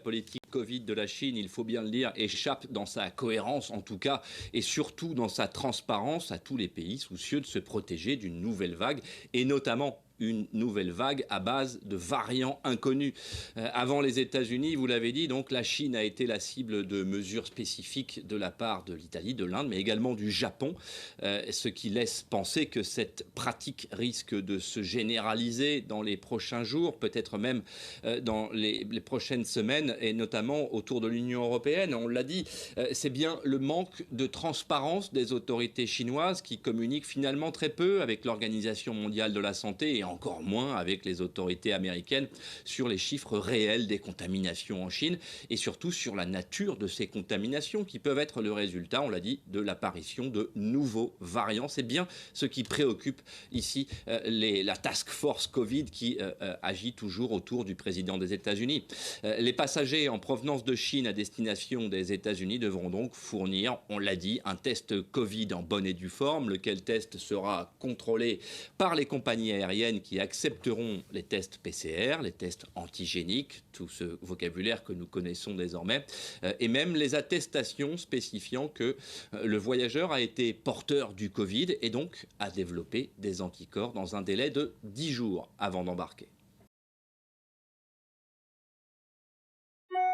politique Covid de la Chine, il faut bien le dire, échappe dans sa cohérence en tout cas, et surtout dans sa transparence à tous les pays soucieux de se protéger d'une nouvelle vague, et notamment une nouvelle vague à base de variants inconnus. Avant les États-Unis, vous l'avez dit, donc la Chine a été la cible de mesures spécifiques de la part de l'Italie, de l'Inde, mais également du Japon, ce qui laisse penser que cette pratique risque de se généraliser dans les prochains jours, peut-être même dans les prochaines semaines, et notamment autour de l'Union européenne. On l'a dit, c'est bien le manque de transparence des autorités chinoises qui communiquent finalement très peu avec l'Organisation mondiale de la santé et encore moins avec les autorités américaines sur les chiffres réels des contaminations en Chine et surtout sur la nature de ces contaminations qui peuvent être le résultat, on l'a dit, de l'apparition de nouveaux variants. C'est bien ce qui préoccupe ici la task force Covid qui agit toujours autour du président des États-Unis. Les passagers en provenance de Chine à destination des États-Unis devront donc fournir, on l'a dit, un test Covid en bonne et due forme, lequel test sera contrôlé par les compagnies aériennes qui accepteront les tests PCR, les tests antigéniques, tout ce vocabulaire que nous connaissons désormais, et même les attestations spécifiant que le voyageur a été porteur du Covid et donc a développé des anticorps dans un délai de 10 jours avant d'embarquer.